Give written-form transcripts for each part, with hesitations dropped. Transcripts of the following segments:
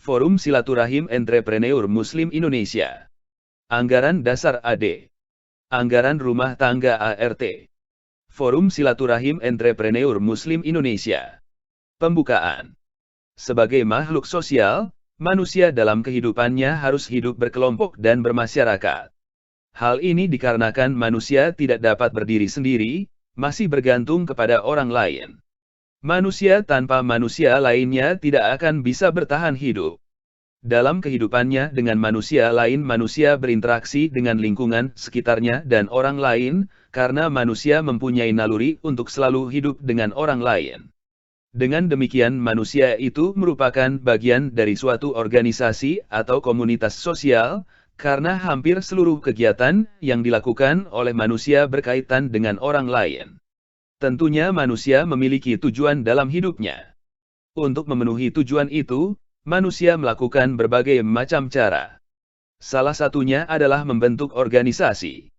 Forum Silaturahim Entrepreneur Muslim Indonesia. Anggaran Dasar AD. Anggaran Rumah Tangga ART. Forum Silaturahim Entrepreneur Muslim Indonesia. Pembukaan. Sebagai makhluk sosial, manusia dalam kehidupannya harus hidup berkelompok dan bermasyarakat. Hal ini dikarenakan manusia tidak dapat berdiri sendiri, masih bergantung kepada orang lain. Manusia tanpa manusia lainnya tidak akan bisa bertahan hidup. Dalam kehidupannya dengan manusia lain, manusia berinteraksi dengan lingkungan sekitarnya dan orang lain, karena manusia mempunyai naluri untuk selalu hidup dengan orang lain. Dengan demikian, manusia itu merupakan bagian dari suatu organisasi atau komunitas sosial, karena hampir seluruh kegiatan yang dilakukan oleh manusia berkaitan dengan orang lain. Tentunya manusia memiliki tujuan dalam hidupnya. Untuk memenuhi tujuan itu, manusia melakukan berbagai macam cara. Salah satunya adalah membentuk organisasi.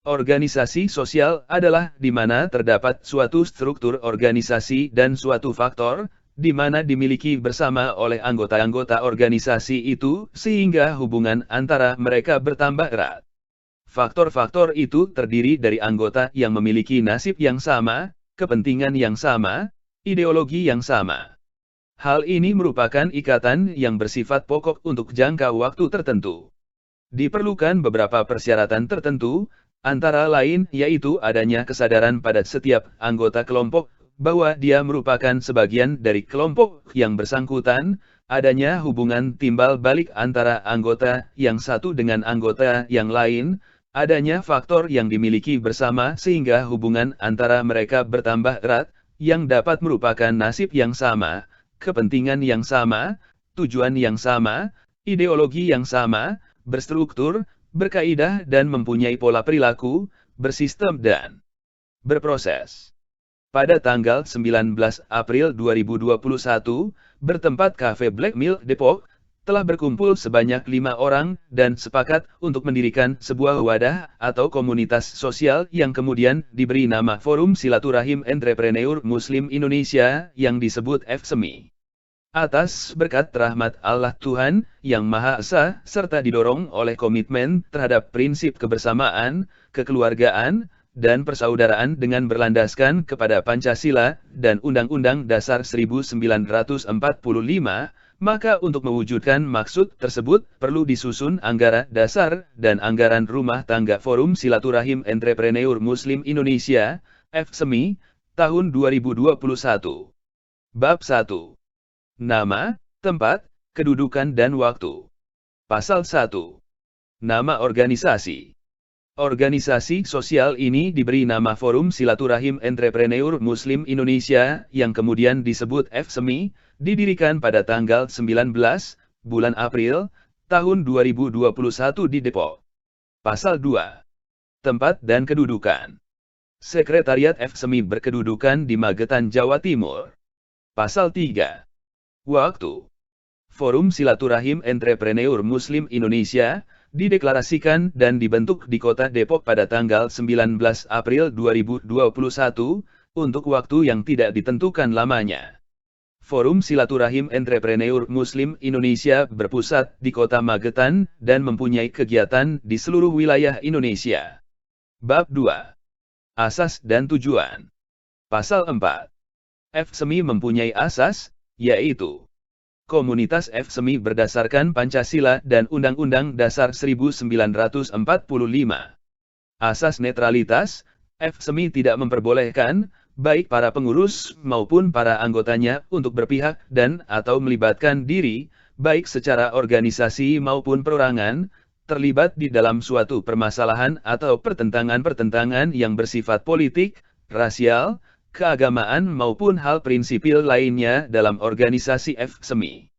Organisasi sosial adalah di mana terdapat suatu struktur organisasi dan suatu faktor, di mana dimiliki bersama oleh anggota-anggota organisasi itu, sehingga hubungan antara mereka bertambah erat. Faktor-faktor itu terdiri dari anggota yang memiliki nasib yang sama, kepentingan yang sama, ideologi yang sama. Hal ini merupakan ikatan yang bersifat pokok untuk jangka waktu tertentu. Diperlukan beberapa persyaratan tertentu, antara lain yaitu adanya kesadaran pada setiap anggota kelompok bahwa dia merupakan sebagian dari kelompok yang bersangkutan, adanya hubungan timbal balik antara anggota yang satu dengan anggota yang lain, adanya faktor yang dimiliki bersama sehingga hubungan antara mereka bertambah erat, yang dapat merupakan nasib yang sama, kepentingan yang sama, tujuan yang sama, ideologi yang sama, berstruktur, berkaidah dan mempunyai pola perilaku, bersistem dan berproses. Pada tanggal 19 April 2021, bertempat Cafe Black Milk Depok, telah berkumpul sebanyak 5 orang dan sepakat untuk mendirikan sebuah wadah atau komunitas sosial yang kemudian diberi nama Forum Silaturahim Entrepreneur Muslim Indonesia yang disebut FSMI. Atas berkat rahmat Allah Tuhan yang Maha Esa serta didorong oleh komitmen terhadap prinsip kebersamaan, kekeluargaan, dan persaudaraan dengan berlandaskan kepada Pancasila dan Undang-Undang Dasar 1945, maka untuk mewujudkan maksud tersebut perlu disusun anggaran dasar dan anggaran rumah tangga Forum Silaturahim Entrepreneur Muslim Indonesia, FSMI, tahun 2021. Bab 1. Nama, tempat, kedudukan dan waktu. Pasal 1. Nama organisasi. Organisasi sosial ini diberi nama Forum Silaturahim Entrepreneur Muslim Indonesia yang kemudian disebut FSMI, didirikan pada tanggal 19 bulan April tahun 2021 di Depok. Pasal 2. Tempat dan kedudukan. Sekretariat FSMI berkedudukan di Magetan, Jawa Timur. Pasal 3. Waktu. Forum Silaturahim Entrepreneur Muslim Indonesia dideklarasikan dan dibentuk di Kota Depok pada tanggal 19 April 2021 untuk waktu yang tidak ditentukan lamanya. Forum Silaturahim Entrepreneur Muslim Indonesia berpusat di Kota Magetan dan mempunyai kegiatan di seluruh wilayah Indonesia. Bab 2. Asas dan tujuan. Pasal 4. FSMI mempunyai asas, yaitu komunitas FSMI berdasarkan Pancasila dan Undang-Undang Dasar 1945. Asas netralitas, FSMI tidak memperbolehkan baik para pengurus maupun para anggotanya untuk berpihak dan atau melibatkan diri, baik secara organisasi maupun perorangan, terlibat di dalam suatu permasalahan atau pertentangan-pertentangan yang bersifat politik, rasial, keagamaan maupun hal prinsipil lainnya dalam organisasi FSMI.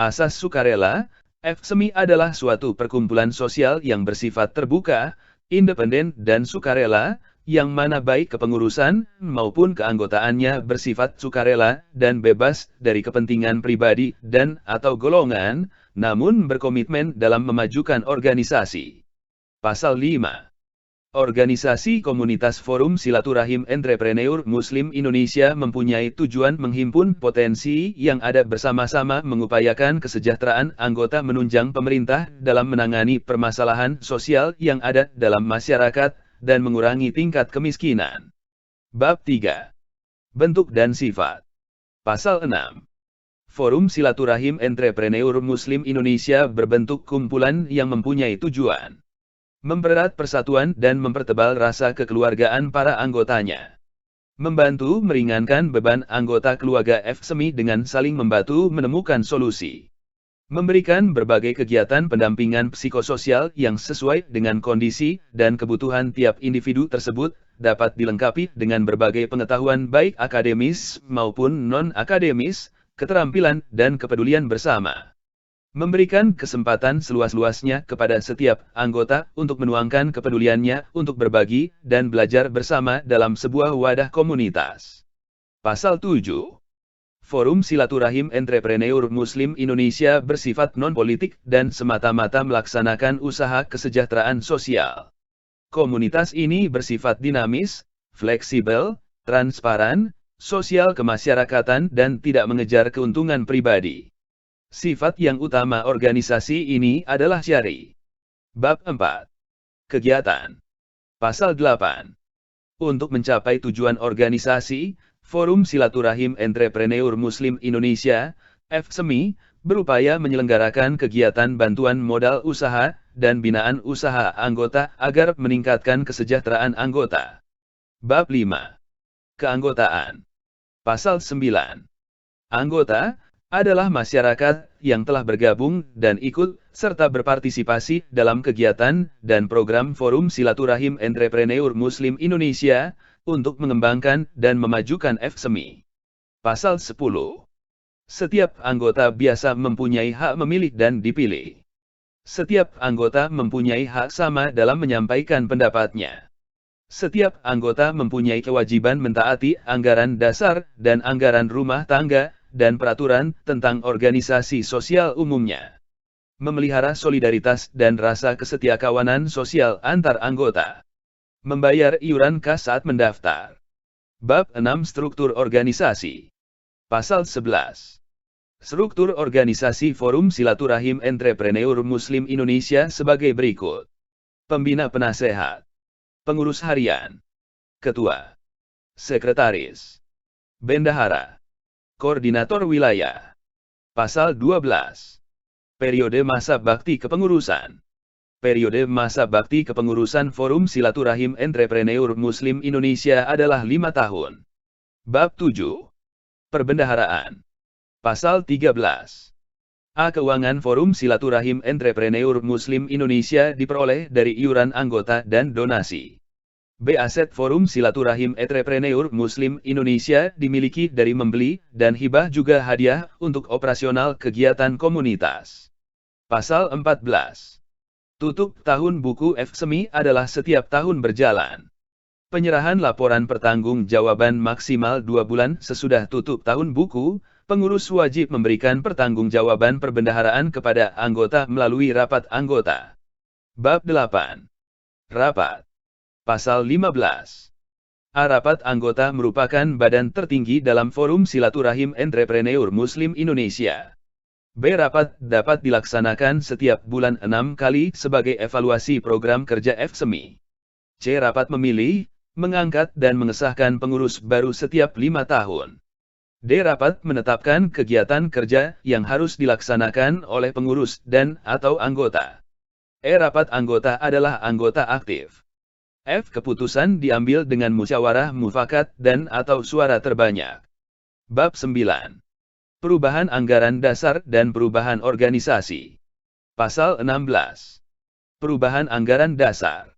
Asas sukarela, FSMI adalah suatu perkumpulan sosial yang bersifat terbuka, independen dan sukarela, yang mana baik kepengurusan maupun keanggotaannya bersifat sukarela dan bebas dari kepentingan pribadi dan atau golongan, namun berkomitmen dalam memajukan organisasi. Pasal 5. Organisasi Komunitas Forum Silaturahim Entrepreneur Muslim Indonesia mempunyai tujuan menghimpun potensi yang ada bersama-sama mengupayakan kesejahteraan anggota menunjang pemerintah dalam menangani permasalahan sosial yang ada dalam masyarakat dan mengurangi tingkat kemiskinan. Bab 3. Bentuk dan Sifat. Pasal 6. Forum Silaturahim Entrepreneur Muslim Indonesia berbentuk kumpulan yang mempunyai tujuan mempererat persatuan dan mempertebal rasa kekeluargaan para anggotanya. Membantu meringankan beban anggota keluarga FSMI dengan saling membantu menemukan solusi. Memberikan berbagai kegiatan pendampingan psikososial yang sesuai dengan kondisi dan kebutuhan tiap individu tersebut, dapat dilengkapi dengan berbagai pengetahuan baik akademis maupun non-akademis, keterampilan dan kepedulian bersama. Memberikan kesempatan seluas-luasnya kepada setiap anggota untuk menuangkan kepeduliannya untuk berbagi dan belajar bersama dalam sebuah wadah komunitas. Pasal 7. Forum Silaturahim Entrepreneur Muslim Indonesia bersifat non-politik dan semata-mata melaksanakan usaha kesejahteraan sosial. Komunitas ini bersifat dinamis, fleksibel, transparan, sosial kemasyarakatan dan tidak mengejar keuntungan pribadi. Sifat yang utama organisasi ini adalah syar'i. Bab 4. Kegiatan. Pasal 8. Untuk mencapai tujuan organisasi, Forum Silaturahim Entrepreneur Muslim Indonesia, FSMI, berupaya menyelenggarakan kegiatan bantuan modal usaha dan binaan usaha anggota agar meningkatkan kesejahteraan anggota. Bab 5. Keanggotaan. Pasal 9. Anggota adalah masyarakat yang telah bergabung dan ikut serta berpartisipasi dalam kegiatan dan program Forum Silaturahim Entrepreneur Muslim Indonesia untuk mengembangkan dan memajukan FSMI. Pasal 10. Setiap anggota biasa mempunyai hak memilih dan dipilih. Setiap anggota mempunyai hak sama dalam menyampaikan pendapatnya. Setiap anggota mempunyai kewajiban mentaati anggaran dasar dan anggaran rumah tangga dan peraturan tentang organisasi sosial umumnya. Memelihara solidaritas dan rasa kesetiakawanan sosial antar anggota. Membayar iuran kas saat mendaftar. Bab 6 Struktur Organisasi. Pasal 11. Struktur organisasi Forum Silaturahim Entrepreneur Muslim Indonesia sebagai berikut. Pembina penasehat. Pengurus harian. Ketua. Sekretaris. Bendahara. Koordinator wilayah. Pasal 12. Periode masa bakti kepengurusan. Periode masa bakti kepengurusan Forum Silaturahim Entrepreneur Muslim Indonesia adalah 5 tahun. Bab 7. Perbendaharaan. Pasal 13. A. Keuangan Forum Silaturahim Entrepreneur Muslim Indonesia diperoleh dari iuran anggota dan donasi. B. Aset Forum Silaturahim Entrepreneur Muslim Indonesia dimiliki dari membeli dan hibah juga hadiah untuk operasional kegiatan komunitas. Pasal 14. Tutup tahun buku FSMI adalah setiap tahun berjalan. Penyerahan laporan pertanggungjawaban maksimal 2 bulan sesudah tutup tahun buku, pengurus wajib memberikan pertanggungjawaban perbendaharaan kepada anggota melalui rapat anggota. Bab 8. Rapat. Pasal 15. A. Rapat anggota merupakan badan tertinggi dalam Forum Silaturahim Entrepreneur Muslim Indonesia. B. Rapat dapat dilaksanakan setiap bulan 6 kali sebagai evaluasi program kerja FSMI. C. Rapat memilih, mengangkat dan mengesahkan pengurus baru setiap 5 tahun. D. Rapat menetapkan kegiatan kerja yang harus dilaksanakan oleh pengurus dan atau anggota. E. Rapat anggota adalah anggota aktif. F. Keputusan diambil dengan musyawarah mufakat dan atau suara terbanyak. Bab 9. Perubahan anggaran dasar dan perubahan organisasi. Pasal 16. Perubahan anggaran dasar.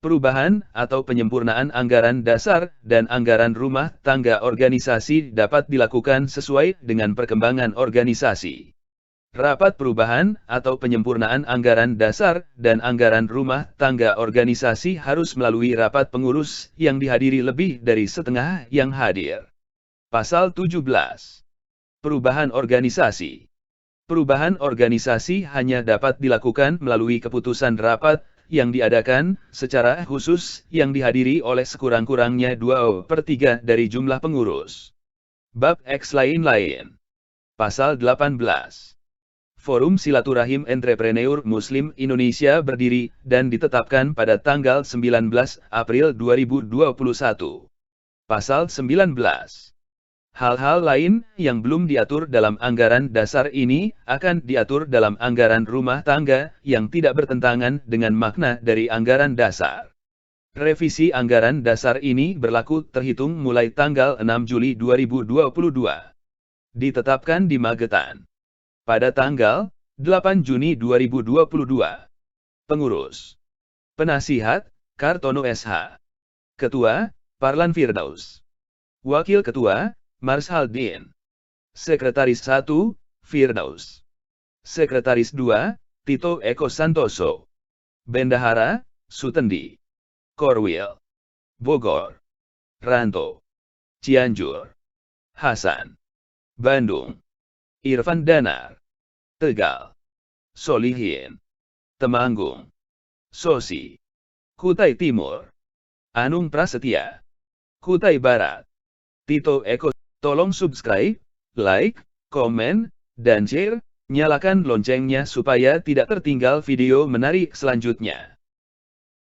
Perubahan atau penyempurnaan anggaran dasar dan anggaran rumah tangga organisasi dapat dilakukan sesuai dengan perkembangan organisasi. Rapat perubahan atau penyempurnaan anggaran dasar dan anggaran rumah tangga organisasi harus melalui rapat pengurus yang dihadiri lebih dari setengah yang hadir. Pasal 17. Perubahan organisasi. Perubahan organisasi hanya dapat dilakukan melalui keputusan rapat yang diadakan secara khusus yang dihadiri oleh sekurang-kurangnya 2/3 dari jumlah pengurus. Bab X lain-lain. Pasal 18. Forum Silaturahim Entrepreneur Muslim Indonesia berdiri dan ditetapkan pada tanggal 19 April 2021. Pasal 19. Hal-hal lain yang belum diatur dalam anggaran dasar ini akan diatur dalam anggaran rumah tangga yang tidak bertentangan dengan makna dari anggaran dasar. Revisi anggaran dasar ini berlaku terhitung mulai tanggal 6 Juli 2022. Ditetapkan di Magetan pada tanggal 8 Juni 2022. Pengurus: Penasihat, Kartono SH. Ketua, Parlan Firdaus. Wakil Ketua, Mars Haldin. Sekretaris 1, Firdaus. Sekretaris 2, Tito Eko Santoso. Bendahara, Sutendi. Korwil. Bogor. Ranto. Cianjur. Hasan. Bandung. Irfan Danar. Tegal. Solihin. Temanggung. Sosi. Kutai Timur. Anung Prasetya. Kutai Barat. Tito Eko. Tolong subscribe, like, komen, dan share. Nyalakan loncengnya supaya tidak tertinggal video menarik selanjutnya.